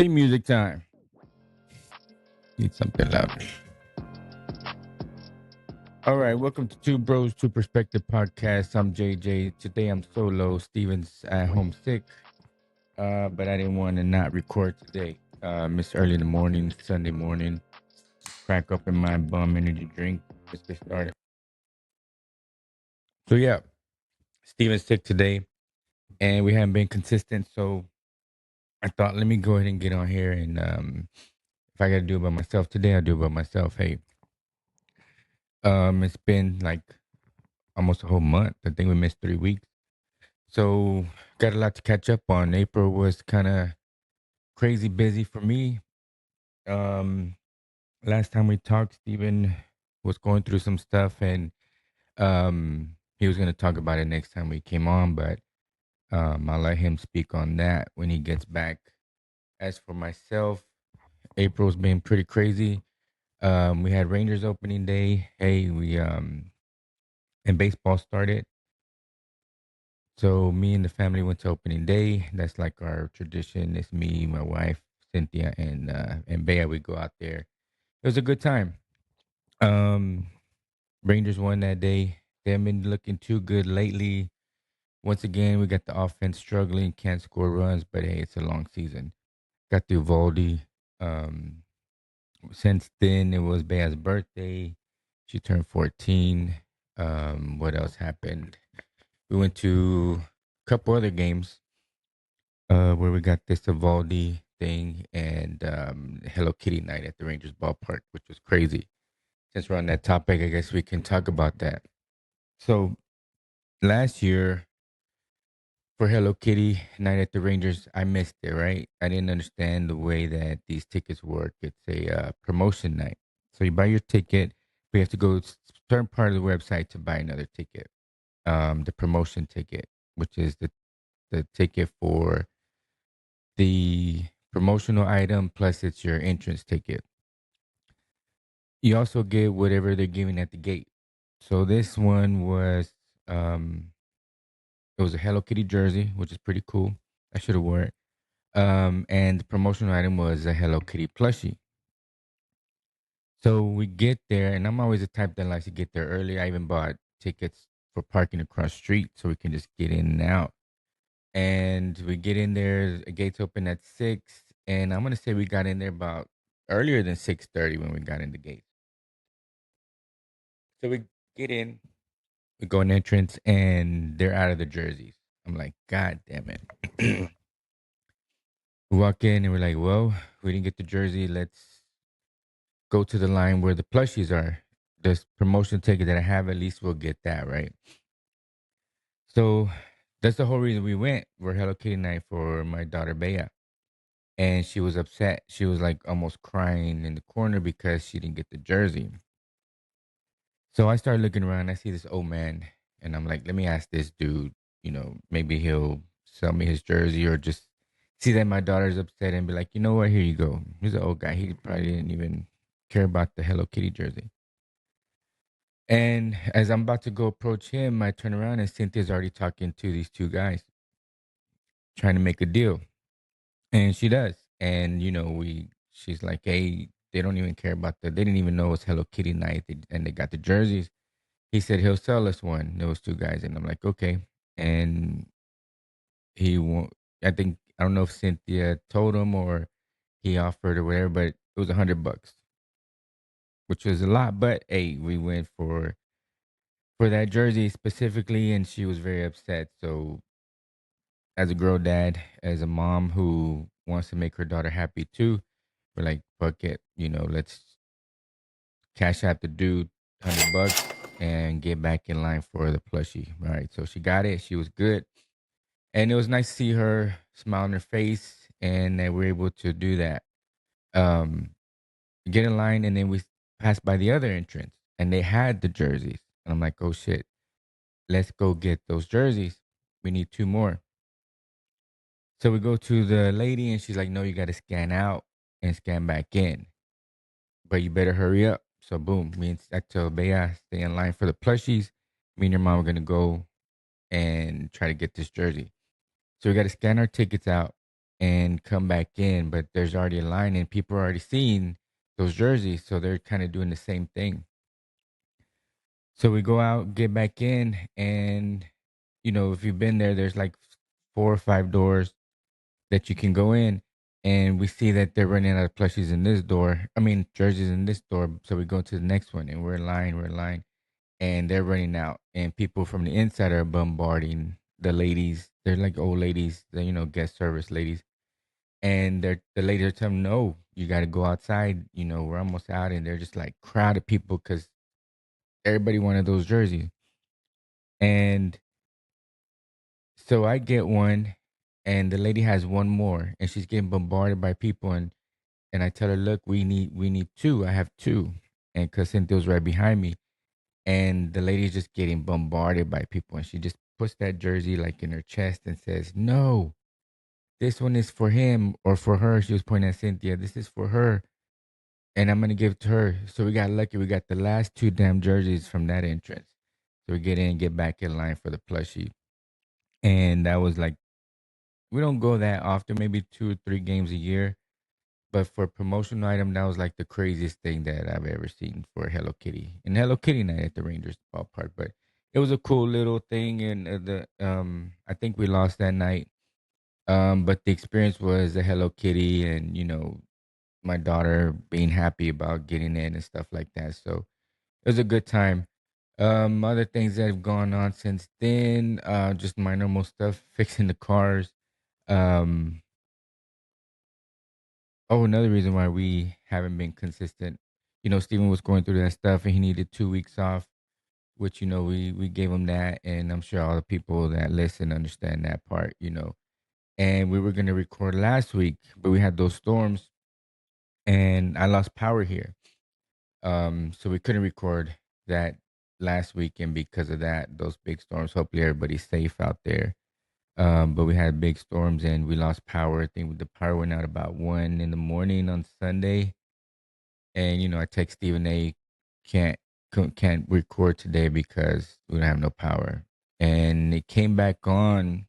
Theme music time. Need something loud. All right, welcome to Two Bros, Two Perspective podcast. I'm JJ. Today I'm solo. Steven's at home sick, but I didn't want to not record today. Miss early in the morning, Sunday morning. Crack up in my bum energy drink. Let's get started. So yeah, Steven's sick today, and we haven't been consistent. So I thought, let me go ahead and get on here, and if I got to do it by myself today, I'll do it by myself. Hey, it's been like almost a whole month. I think we missed 3 weeks. So got a lot to catch up on. April was kind of crazy busy for me. Um, Last time we talked, Steven was going through some stuff, and he was going to talk about it next time we came on, but I'll let him speak on that when he gets back. As for myself, April's been pretty crazy. We had Rangers opening day. Hey, we and baseball started. So me and the family went to opening day. That's like our tradition. It's me, my wife, Cynthia, and Bea. We go out there. It was a good time. Um, Rangers won that day. They haven't been looking too good lately. Once again, we got the offense struggling, can't score runs, but hey, it's a long season. Got the Uvalde. Um, since then, it was Bea's birthday. She turned 14. What else happened? We went to a couple other games where we got this Evaldi thing and Hello Kitty night at the Rangers ballpark, which was crazy. Since we're on that topic, I guess we can talk about that. So last year for Hello Kitty night at the Rangers, I missed it, right? I didn't understand the way that these tickets work. It's a promotion night. So you buy your ticket, but you have to go to a certain part of the website to buy another ticket, the promotion ticket, which is the ticket for the promotional item plus it's your entrance ticket. You also get whatever they're giving at the gate. So this one was it was a Hello Kitty jersey, which is pretty cool. I should have worn it. And the promotional item was a Hello Kitty plushie. So we get there, and I'm always the type that likes to get there early. I even bought tickets for parking across the street so we can just get in and out. And we get in there. The gates open at 6, and I'm gonna say we got in there about earlier than 6:30 when we got in the gate. So we get in, we go in entrance, and they're out of the jerseys. I'm like, God damn it! We walk in, and we're like, well, we didn't get the jersey. Let's go to the line where the plushies are. This promotion ticket that I have, at least we'll get that, right? So that's the whole reason we went. We're Hello Kitty night for my daughter Bea. And she was upset. She was like almost crying in the corner because she didn't get the jersey. So I started looking around. I see this old man, and I'm like, let me ask this dude. Maybe he'll sell me his jersey or just see that my daughter's upset and be like, you know what? Here you go. He's an old guy. He probably didn't even care about the Hello Kitty jersey. And as I'm about to go approach him, I turn around and Cynthia's already talking to these two guys, trying to make a deal. And she does. And she's like, hey, they don't even care about they didn't even know it was Hello Kitty night, and they got the jerseys. He said he'll sell us one, those two guys. And I'm like, okay. And he won't, I don't know if Cynthia told him or he offered or whatever, but it was $100, which was a lot. But hey, we went for that jersey specifically, and she was very upset. So as a girl dad, as a mom who wants to make her daughter happy too, we're like, fuck it, let's cash out the dude $100 and get back in line for the plushie. All right, so she got it. She was good, and it was nice to see her smile on her face, and that we're able to do that. Um, get in line, and then we passed by the other entrance, and they had the jerseys, and I'm like, oh shit, let's go get those jerseys. We need two more. So we go to the lady, and she's like, no, you got to scan out and scan back in, but you better hurry up. So boom, me and I tell Bea, stay in line for the plushies. Me and your mom are gonna go and try to get this jersey. So we got to scan our tickets out. and come back in, but there's already a line and people are already seeing those jerseys, so they're kind of doing the same thing. So we go out, get back in, and if you've been there, there's like 4 or 5 doors that you can go in, and we see that they're running out of plushies in this door. I mean, jerseys in this door. So we go to the next one, and we're in line, and they're running out, and people from the inside are bombarding the ladies. They're like old ladies, guest service ladies, and the ladies are telling them, no, you got to go outside. We're almost out, and they're just like crowd of people because everybody wanted those jerseys. And so I get one, and the lady has one more, and she's getting bombarded by people, and I tell her, look, we need two. I have two, and because Cynthia's right behind me, and the lady's just getting bombarded by people, and she just puts that jersey like in her chest and says, no, this one is for him or for her. She was pointing at Cynthia. This is for her, and I'm gonna give it to her. So we got lucky. We got the last two damn jerseys from that entrance. So we get in and get back in line for the plushie, and that was like, we don't go that often, maybe 2 or 3 games a year. But for a promotional item, that was like the craziest thing that I've ever seen for Hello Kitty and Hello Kitty night at the Rangers ballpark. But it was a cool little thing, and the I think we lost that night. But the experience was the Hello Kitty, and my daughter being happy about getting in and stuff like that. So it was a good time. Other things that have gone on since then, just my normal stuff, fixing the cars. Um, Oh, another reason why we haven't been consistent. Steven was going through that stuff and he needed 2 weeks off, which, we gave him that. And I'm sure all the people that listen understand that part. And we were going to record last week, but we had those storms and I lost power here. So we couldn't record that last week. And because of that, those big storms, hopefully everybody's safe out there. But we had big storms and we lost power. I think the power went out about 1 in the morning on Sunday. And I text Stephen A. can't can't record today because we don't have no power. And it came back on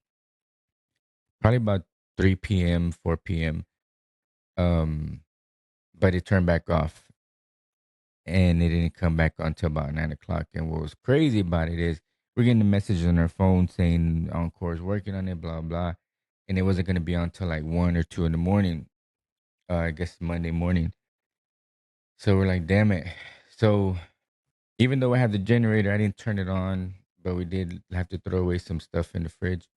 probably about 3 p.m., 4 p.m. Um, but it turned back off, and it didn't come back on until about 9 o'clock. And what was crazy about it is we're getting the messages on our phone saying Encore is working on it, blah blah, and it wasn't going to be on until like 1 or 2 in the morning. I guess Monday morning. So we're like, damn it. So even though I have the generator, I didn't turn it on, but we did have to throw away some stuff in the fridge.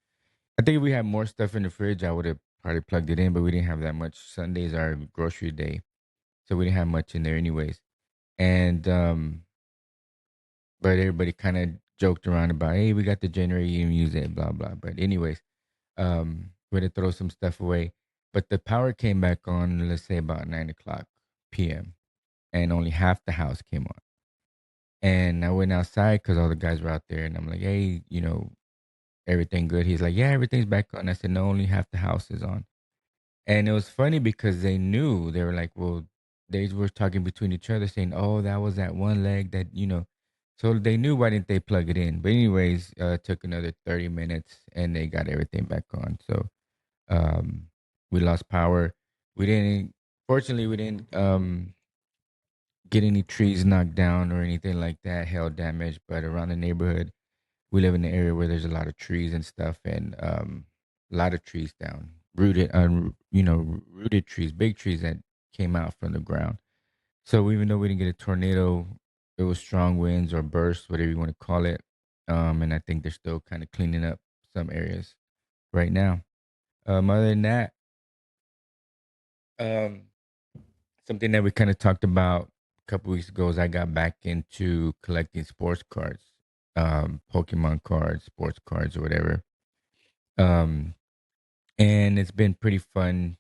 I think if we had more stuff in the fridge, I would have probably plugged it in, but we didn't have that much. Sundays are grocery day, so we didn't have much in there anyways. And but everybody kind of joked around about, hey, we got the generator, you can use it, blah blah. But anyways, we had to throw some stuff away. But the power came back on, let's say about 9 o'clock p.m., and only half the house came on. And I went outside because all the guys were out there, and I'm like, hey, everything good? He's like, yeah, everything's back on. I said, no, only half the house is on. And it was funny because they knew. They were like, well, they were talking between each other saying, oh, that was that one leg that. So they knew, why didn't they plug it in? But anyways, it took another 30 minutes and they got everything back on. So um, we lost power. Fortunately, we didn't get any trees knocked down or anything like that, hail damage. But around the neighborhood, we live in an area where there's a lot of trees and stuff, and a lot of trees down, rooted trees, big trees that came out from the ground. So even though we didn't get a tornado, it was strong winds or bursts, whatever you want to call it. And I think they're still kind of cleaning up some areas right now. Other than that, um, something that we kind of talked about a couple weeks ago is I got back into collecting sports cards, Pokemon cards, sports cards, or whatever. Um, and it's been pretty fun,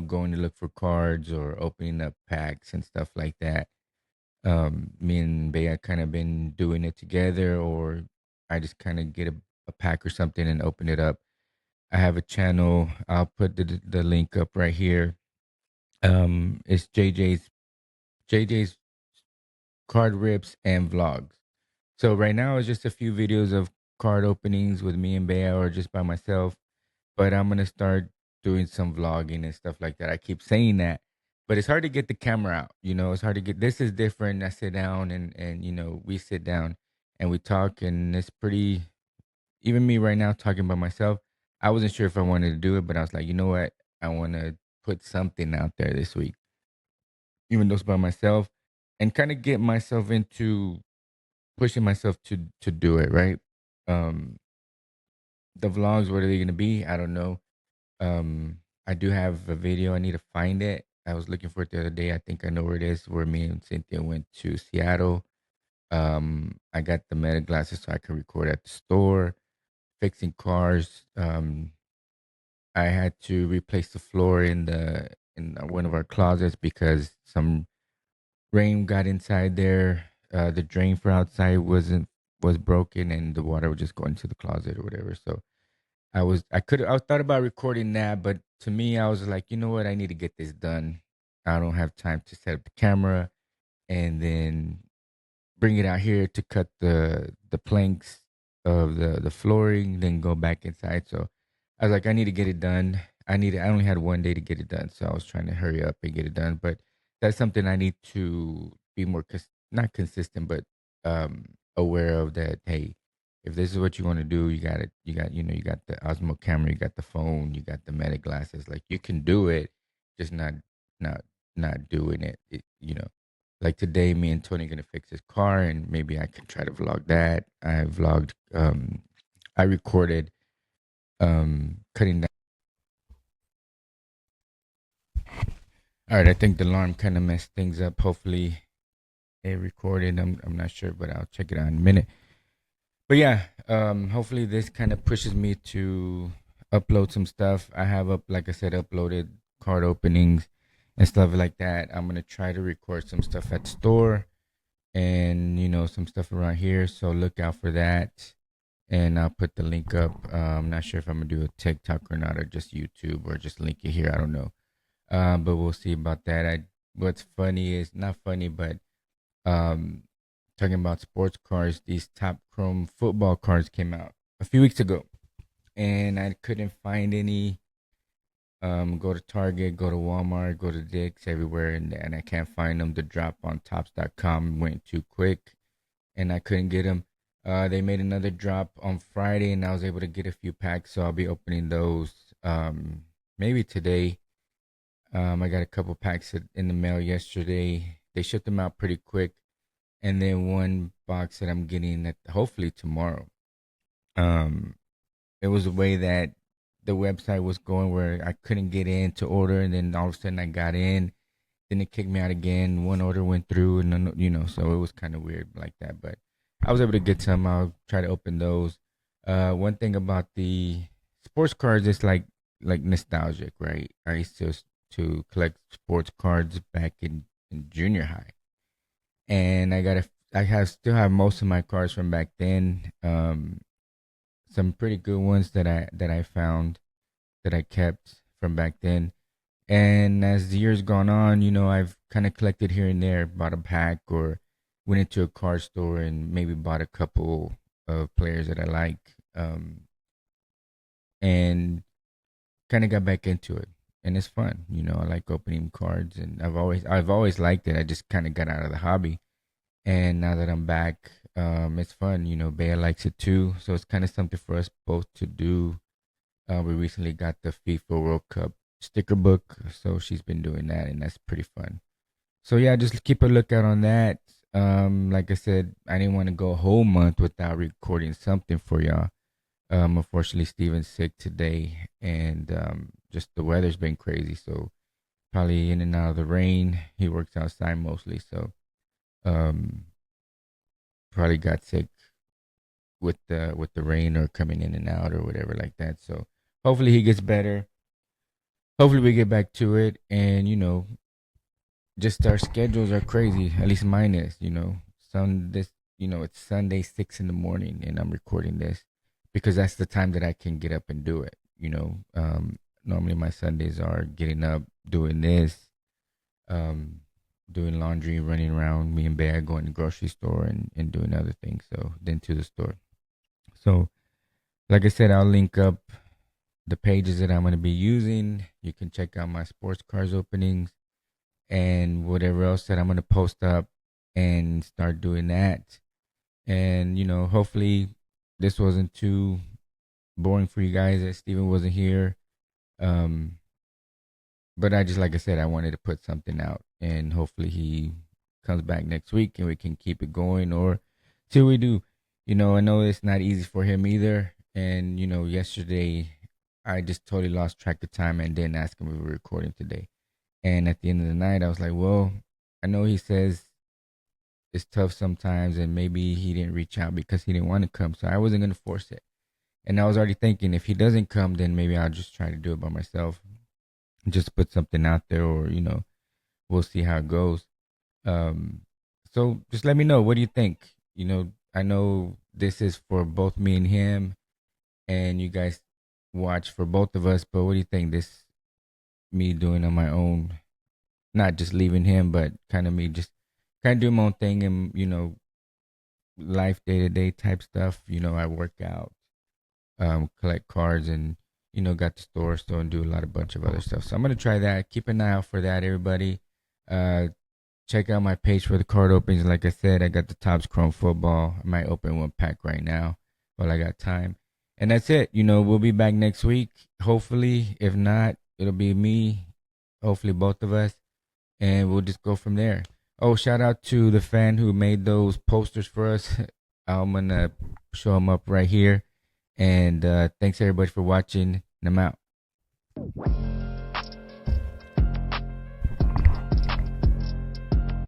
going to look for cards or opening up packs and stuff like that. Me and Bea kind of been doing it together, or I just kind of get a pack or something and open it up. I have a channel. I'll put the link up right here. It's JJ's card rips and vlogs. So right now it's just a few videos of card openings with me and Bea or just by myself. But I'm gonna start doing some vlogging and stuff like that. I keep saying that, but it's hard to get the camera out. It's hard to get. This is different. I sit down and we sit down and we talk, and it's pretty. Even me right now talking by myself, I wasn't sure if I wanted to do it, but I was like, you know what, I want to put something out there this week, even though it's by myself, and kind of get myself into pushing myself to do it right. Um, the vlogs, what are they gonna be? I don't know. I do have a video. I need to find it. I was looking for it the other day. I think I know where it is. Where me and Cynthia went to Seattle. I got the meta glasses so I can record at the store, fixing cars. I had to replace the floor in one of our closets because some rain got inside there. The drain for outside was broken, and the water would just go into the closet or whatever. So I thought about recording that, but to me, I was like, you know what? I need to get this done. I don't have time to set up the camera and then bring it out here to cut the planks of the flooring, then go back inside. So I was like, I need to get it done. I only had one day to get it done, so I was trying to hurry up and get it done. But that's something I need to be more not consistent, but aware of that. Hey, if this is what you want to do, you got it. You got the Osmo camera, you got the phone, you got the Meta glasses. Like you can do it, just not not doing it. Like today, me and Tony gonna fix his car, and maybe I can try to vlog that. I vlogged. I recorded cutting down. All right, I think the alarm kind of messed things up. Hopefully, it recorded. I'm not sure, but I'll check it out in a minute. But yeah, hopefully this kind of pushes me to upload some stuff. I have like I said, uploaded card openings and stuff like that. I'm gonna try to record some stuff at the store and some stuff around here. So look out for that, and I'll put the link up. I'm not sure if I'm gonna do a TikTok or not, or just YouTube, or just link it here. I don't know, but we'll see about that. What's funny is not funny, but um, talking about sports cars. These Top Chrome football cards came out a few weeks ago, and I couldn't find any. Go to Target, go to Walmart, go to Dick's, everywhere, and I can't find them. The drop on Tops.com went too quick, and I couldn't get them. They made another drop on Friday, and I was able to get a few packs, so I'll be opening those maybe today. I got a couple packs in the mail yesterday. They shipped them out pretty quick, and then one box that I'm getting hopefully tomorrow. Um, it was a way that the website was going where I couldn't get in to order, and then all of a sudden I got in. Then it kicked me out again. One order went through, and then, so it was kind of weird like that. But I was able to get some. I'll try to open those. One thing about the sports cards is like nostalgic, right? I used to collect sports cards back in junior high, and I have still have most of my cards from back then. Some pretty good ones that I found that I kept from back then. And as the years gone on, I've kind of collected here and there, bought a pack or went into a card store and maybe bought a couple of players that I like, and kind of got back into it. And it's fun, I like opening cards, and I've always liked it. I just kind of got out of the hobby, and now that I'm back, it's fun. Bea likes it too, so it's kind of something for us both to do. We recently got the FIFA World Cup sticker book, so she's been doing that, and that's pretty fun. So yeah, just keep a lookout on that. Like I said, I didn't want to go a whole month without recording something for y'all. Unfortunately, Steven's sick today, and just the weather's been crazy, so probably in and out of the rain. He works outside mostly, so um, probably got sick with the rain or coming in and out or whatever like that. So hopefully he gets better. Hopefully we get back to it, and just our schedules are crazy. At least mine is. It's Sunday 6 in the morning, and I'm recording this because that's the time that I can get up and do it. Normally my Sundays are getting up, doing this, um, doing laundry, running around. Me and Bear going to the grocery store and doing other things. So then to the store. So like I said, I'll link up the pages that I'm going to be using. You can check out my sports cars openings and whatever else that I'm going to post up and start doing that. And, hopefully this wasn't too boring for you guys that Steven wasn't here. Um, but I just, like I said, I wanted to put something out and hopefully he comes back next week and we can keep it going or till we do. I know it's not easy for him either. And, yesterday I just totally lost track of time and didn't ask him if we were recording today. And at the end of the night, I was like, well, I know he says it's tough sometimes and maybe he didn't reach out because he didn't want to come. So I wasn't going to force it. And I was already thinking if he doesn't come, then maybe I'll just try to do it by myself. Just put something out there or, we'll see how it goes. Um, so just let me know. What do you think? I know this is for both me and him, and you guys watch for both of us. But what do you think? This me doing on my own, not just leaving him, but kind of me just kind of doing my own thing and life day to day type stuff. I work out, collect cards, and got the store still and do a lot of bunch of other stuff. So I'm gonna try that. Keep an eye out for that, everybody. Uh, Check out my page for the card openings. Like I said, I got the Topps Chrome football. I might open one pack right now while I got time. And that's it. We'll be back next week. Hopefully, if not, it'll be me. Hopefully, both of us. And we'll just go from there. Oh, shout out to the fan who made those posters for us. I'm going to show them up right here. And thanks everybody for watching. And I'm out.